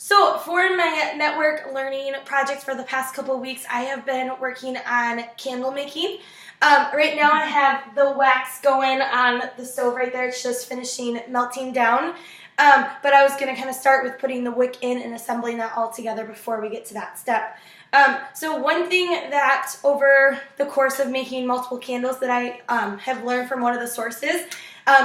So for my network learning projects for the past couple of weeks, I have been working on candle making. Right now I have the wax going on the stove right there. It's just finishing melting down. But I was going to kind of start with putting the wick in and assembling that all together before we get to that step. So one thing that over the course of making multiple candles that I have learned from one of the sources,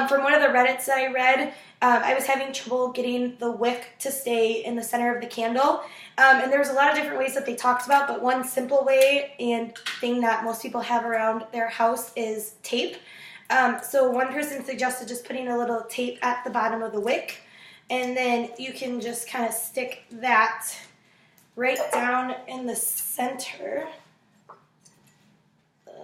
from one of the Reddits that I read, I was having trouble getting the wick to stay in the center of the candle. And there was a lot of different ways that they talked about, but one simple way and thing that most people have around their house is tape. So one person suggested just putting a little tape at the bottom of the wick, and then you can just kind of stick that right down in the center,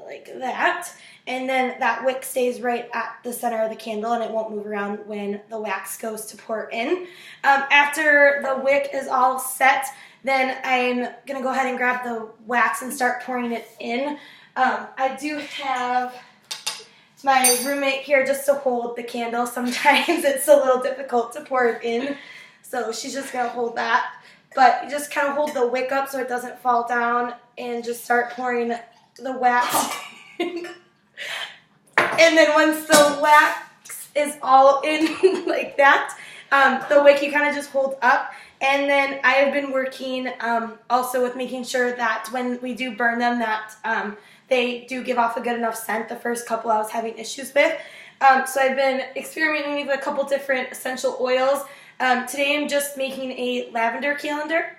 like that. And then that wick stays right at the center of the candle and it won't move around when the wax goes to pour in. After the wick is all set, then I'm going to go ahead and grab the wax and start pouring it in. I do have my roommate here just to hold the candle. Sometimes it's a little difficult to pour it in, so she's just going to hold that. But you just kind of hold the wick up so it doesn't fall down and just start pouring the wax. And then once the wax is all in like that, the wick you kind of just hold up. And then I have been working also with making sure that when we do burn them that they do give off a good enough scent. The first couple I was having issues with. So I've been experimenting with a couple different essential oils. Today I'm just making a lavender candle,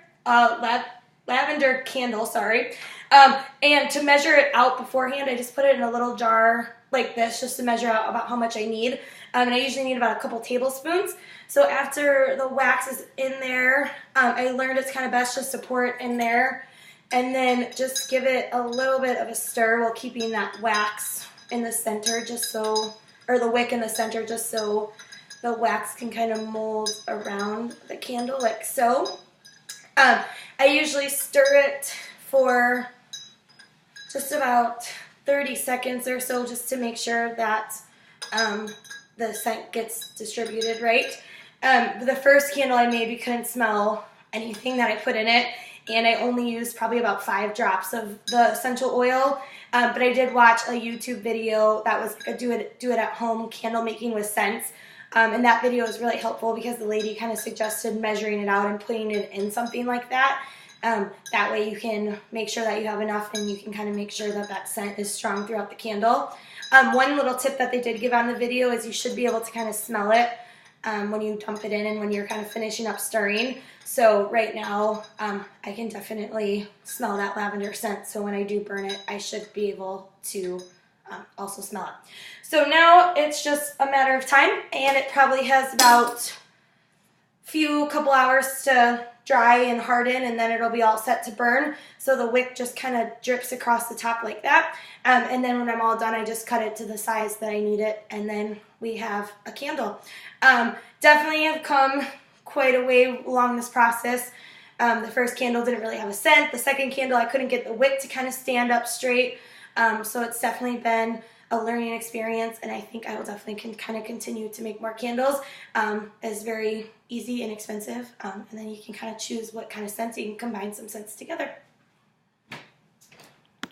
sorry. And to measure it out beforehand, I just put it in a little jar like this just to measure out about how much I need. And I usually need about a couple tablespoons. So after the wax is in there, I learned it's kind of best just to pour it in there and then just give it a little bit of a stir while keeping that wax in the center or the wick in the center just so the wax can kind of mold around the candle like so. I usually stir it for just about 30 seconds or so just to make sure that the scent gets distributed right. The first candle I made, you couldn't smell anything that I put in it, and I only used probably about 5 drops of the essential oil. But I did watch a YouTube video that was like a do it at home candle making with scents. And that video was really helpful because the lady kind of suggested measuring it out and putting it in something like that. That way you can make sure that you have enough and you can kind of make sure that that scent is strong throughout the candle. One little tip that they did give on the video is you should be able to kind of smell it when you dump it in and when you're kind of finishing up stirring. So right now I can definitely smell that lavender scent. So when I do burn it, I should be able to also smell it. So now it's just a matter of time, and it probably has about couple hours to dry and harden, and then it'll be all set to burn. So the wick just kind of drips across the top like that. And then when I'm all done, I just cut it to the size that I need it, and then we have a candle. Definitely have come quite a way along this process. The first candle didn't really have a scent. The second candle, I couldn't get the wick to kind of stand up straight. So it's definitely been a learning experience, and I think I will definitely kind of continue to make more candles. It's very easy and inexpensive, and then you can kind of choose what kind of scents. You can combine some scents together.